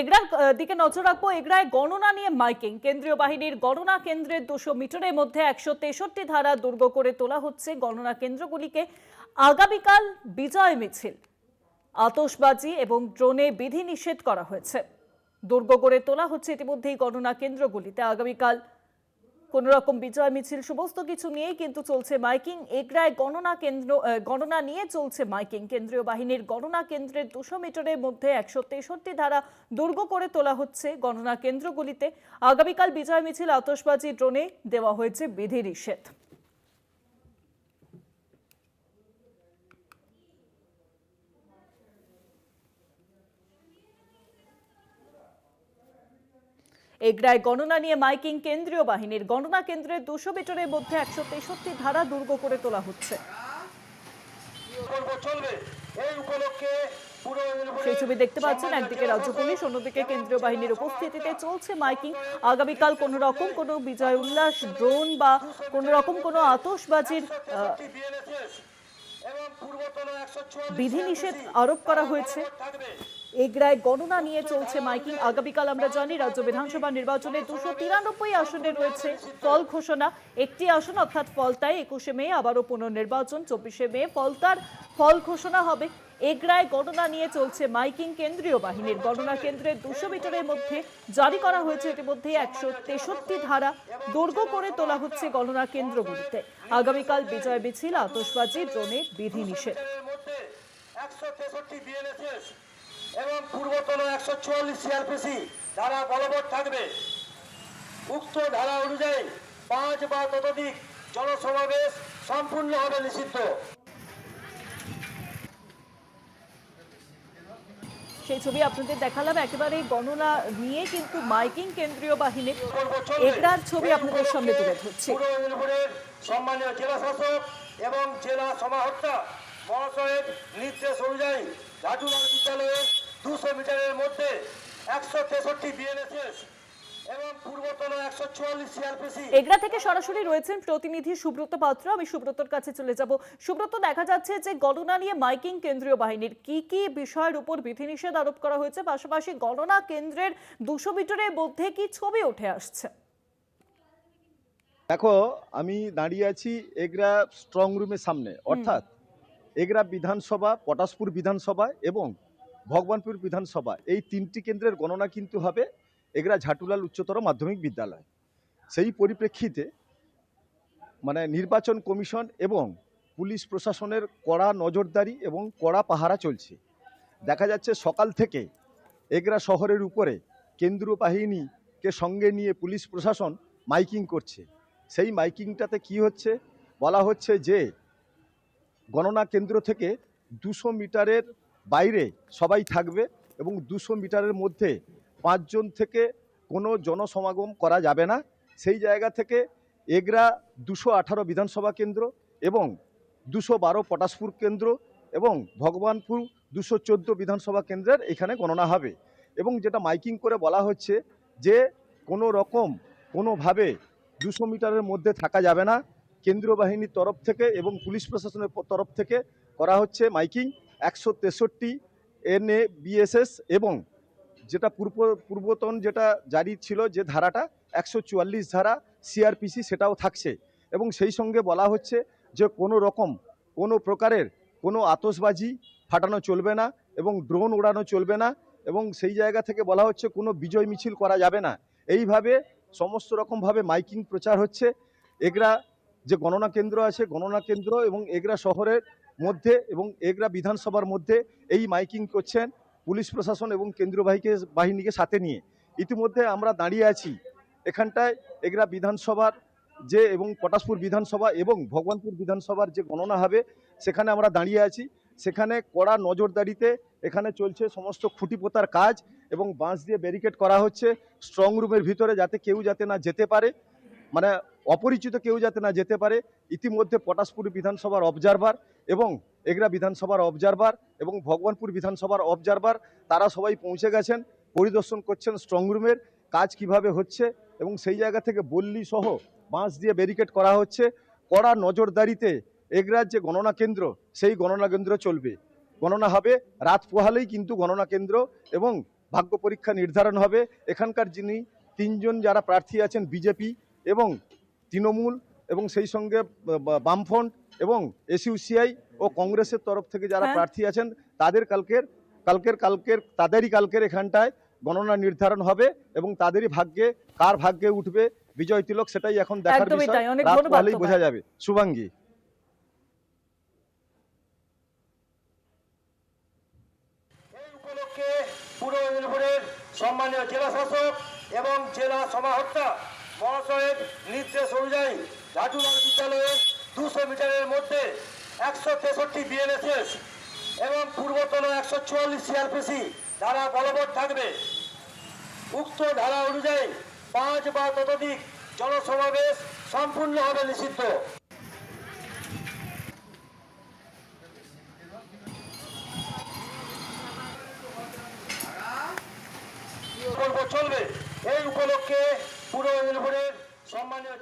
এগরার দিকে নজর রাখবো। এগরায় গণনা নিয়ে মাইকিং, কেন্দ্রীয় বাহিনীর গণনা কেন্দ্রের 200 মিটারের মধ্যে 163 ধারা দুর্গ করে তোলা হচ্ছে গণনা কেন্দ্রগুলিকে। আগামীকাল বিজয় মিছিল, আতশবাজি এবং ড্রোনে বিধিনিষেধ করা হয়েছে। দুর্গ করে তোলা হচ্ছে ইতিমধ্যেই গণনা কেন্দ্রগুলিতে। আগামীকাল কোন রকম বিজয় মিছিল, সমস্ত কিছু নিয়েই কিন্তু চলছে মাইকিং। এগরায় গণনা নিয়ে চলছে মাইকিং। কেন্দ্রীয় বাহিনীর গণনা কেন্দ্রের 200 মিটারের মধ্যে 163 ধারা দুর্গ করে তোলা হচ্ছে গণনা কেন্দ্রগুলিতে। আগামীকাল বিজয় মিছিল, আতশবাজি, ড্রোনে দেওয়া হয়েছে বিধিনিষেধ। এগরায় গণনা নিয়ে মাইকিং, কেন্দ্রীয় বাহিনীর গণনা কেন্দ্রের 200 মিটারের মধ্যে 163 ধারা দুর্গ করে তোলা হচ্ছে। সেই ছবি দেখতে পাচ্ছেন, একদিকে রাজ্য পুলিশ, অন্যদিকে কেন্দ্রীয় বাহিনীর উপস্থিতিতে চলছে মাইকিং। আগামীকাল কোন রকম কোনো বিজয় উল্লাস, ড্রোন বা কোন রকম কোনো আতশবাজির বিধিনিষেধ আরোপ করা হয়েছে। এগরায় গণনা নিয়ে চলছে মাইকিং। আগামীকাল আমরা জানি রাজ্য বিধানসভা নির্বাচনে 293 আসনে রয়েছে ফল ঘোষণা। একটি আসন অর্থাৎ ফলতায় 21শে মে আবারও পুনর্নির্বাচন, 24শে মে ফলতার ফল ঘোষণা হবে। এগরায় গণনা নিয়ে চলছে মাইকিং। কেন্দ্রীয় বাহিনীর গণনা কেন্দ্রের 200 মিটারের মধ্যে জারি করা হয়েছে ইতিমধ্যে 163 ধারা দুর্গ করে তোলা হচ্ছে গণনা কেন্দ্রগুলিতে। আগামীকাল বিজয় মিছিল, আতশবাজি, ড্রোনে বিধিনিষেধ। এবং পূর্বতন 144 সিআরপিসি ধারা বলবৎ থাকবে। উক্ত ধারা অনুযায়ী 5 বা ততোধিক জনসমাবেশ সম্পূর্ণভাবে নিষিদ্ধ। সেই ছবি আপনাদের দেখালাম। একেবারে গণনা নিয়ে কিন্তু মাইকিং কেন্দ্রীয় বাহিনী। এগরার ছবি আপনাদের সামনে তুলে ধরছি। সম্মানীয় জেলা শাসক এবং জেলা সমাহর্তা মহাশয়ের নির্দেশ অনুযায়ী ঝাটুলাল বিদ্যালয়ে 200 মিটারের মধ্যে 163 বিএনএসএস এবং পূর্বতন 144 সিআরপিসি। এগরা থেকে সরাসরি রয়েছেন প্রতিনিধি সুব্রত পাত্র। আমি সুব্রতর কাছে চলে যাব। সুব্রত, দেখা যাচ্ছে যে গণনা নিয়ে মাইকিং কেন্দ্রীয় বাহিনীর কি কি বিষয়ের উপর বিধিনিষেধ আরোপ করা হয়েছে, পাশাপাশি গণনা কেন্দ্রের 200 মিটারের মধ্যে কি ছবি উঠে আসছে? দেখো, আমি দাঁড়িয়ে আছি এগরা স্ট্রং রুমের সামনে, অর্থাৎ এগরা বিধানসভা, পটাশপুর বিধানসভা এবং ভগবানপুর বিধানসভা, এই 3টি কেন্দ্রের গণনা কিন্তু হবে এগরা ঝাটুলাল উচ্চতর মাধ্যমিক বিদ্যালয়। সেই পরিপ্রেক্ষিতে নির্বাচন কমিশন এবং পুলিশ প্রশাসনের কড়া নজরদারি এবং কড়া পাহারা চলছে। দেখা যাচ্ছে সকাল থেকে এগরা শহরের উপরে কেন্দ্রীয় বাহিনীকে সঙ্গে নিয়ে পুলিশ প্রশাসন মাইকিং করছে। সেই মাইকিংটাতে কি হচ্ছে, বলা হচ্ছে যে গণনা কেন্দ্র থেকে 200 মিটারের বাইরে সবাই থাকবে এবং 200 মিটারের মধ্যে 5 জন থেকে কোনো জনসমাগম করা যাবে না। সেই জায়গা থেকে এগরা 218 বিধানসভা কেন্দ্র এবং 212 পটাশপুর কেন্দ্র এবং ভগবানপুর 214 বিধানসভা কেন্দ্রের এখানে গণনা হবে। এবং যেটা মাইকিং করে বলা হচ্ছে যে কোনো রকম কোনোভাবে 200 মিটারের মধ্যে থাকা যাবে না। কেন্দ্রীয় বাহিনীর তরফ থেকে এবং পুলিশ প্রশাসনের তরফ থেকে করা হচ্ছে মাইকিং। 163 এনএবিএসএস এবং যেটা পূর্বতন যেটা জারি ছিল যে ধারাটা 144 ধারা সিআরপিসি, সেটাও থাকছে। এবং সেই সঙ্গে বলা হচ্ছে যে কোনো রকম কোনো প্রকারের কোনো আতশবাজি ফাটানো চলবে না এবং ড্রোন ওড়ানো চলবে না। এবং সেই জায়গা থেকে বলা হচ্ছে কোনো বিজয় মিছিল করা যাবে না। এইভাবে সমস্ত রকমভাবে মাইকিং প্রচার হচ্ছে। এগরা যে গণনা কেন্দ্র আছে, গণনা কেন্দ্র এবং এগরা শহরের মধ্যে এবং এগরা বিধানসভার মধ্যে এই মাইকিং করছেন পুলিশ প্রশাসন এবং কেন্দ্রীয় বাহিনীকে সাথে নিয়ে। ইতিমধ্যে আমরা দাঁড়িয়ে আছি এখানটায় এগরা বিধানসভার যে এবং পটাশপুর বিধানসভা এবং ভগবানপুর বিধানসভার যে গণনা হবে সেখানে আমরা দাঁড়িয়ে আছি। সেখানে কড়া নজরদারিতে এখানে চলছে সমস্ত খুঁটি পোতার কাজ এবং বাঁশ দিয়ে ব্যারিকেড করা হচ্ছে স্ট্রং রুমের ভিতরে, যাতে কেউ যাতে না যেতে পারে, অপরিচিত কেউ যাতে না যেতে পারে। ইতিমধ্যে পটাশপুর বিধানসভার অবজারভার এবং এগরা বিধানসভার অবজারভার এবং ভগবানপুর বিধানসভার অবজারভার তারা সবাই পৌঁছে গেছেন, পরিদর্শন করছেন স্ট্রং রুমের কাজ কিভাবে হচ্ছে এবং সেই জায়গা থেকে বল্লি সহ বাঁশ দিয়ে ব্যারিকেড করা হচ্ছে। কড়া নজরদারিতে এগরার যে গণনা কেন্দ্র সেই গণনা কেন্দ্র চলবে। গণনা হবে রাত পোহালেই কিন্তু গণনা কেন্দ্র এবং ভাগ্য পরীক্ষা নির্ধারণ হবে। এখানকার যিনি তিনজন যারা প্রার্থী আছেন বিজেপি এবং তৃণমূল এবং সেই সঙ্গে বামফ্রন্ট এবং এসইউসিআই ও কংগ্রেসের তরফ থেকে যারা হ্যাঁ। প্রার্থী আছেন তাদের তাদেরই কালকের এখানটায় গণনা নির্ধারণ হবে এবং তাদেরই কার ভাগ্যে উঠবে বিজয় তিলক সেটাই এখন দেখার একদমই বিষয়। তাই। অনেক রাত ধন্যবাদ হলেই তোমায়। বোঝা যাবে। শুভাঙ্গী। এই উপলক্ষে পূর্ব মেদিনীপুরের সম্মানীয় জেলা শাসক এবং জেলা সমাহর্তা মহাশয়ের নির্দেশ অনুযায়ী ঝাটুলাল বিদ্যালয়ের 200 মিটারের মধ্যে 163 বিএনএসএস এবং পূর্বতন 144 সিআরপিসি ধারা বলবৎ থাকবে। উক্ত ধারা অনুযায়ী 5 বা ততোধিক জনসমাবেশ সম্পূর্ণভাবে নিষিদ্ধ। চলবে। এই উপলক্ষে পূর্ব মেদিনীপুরের সম্মানীয়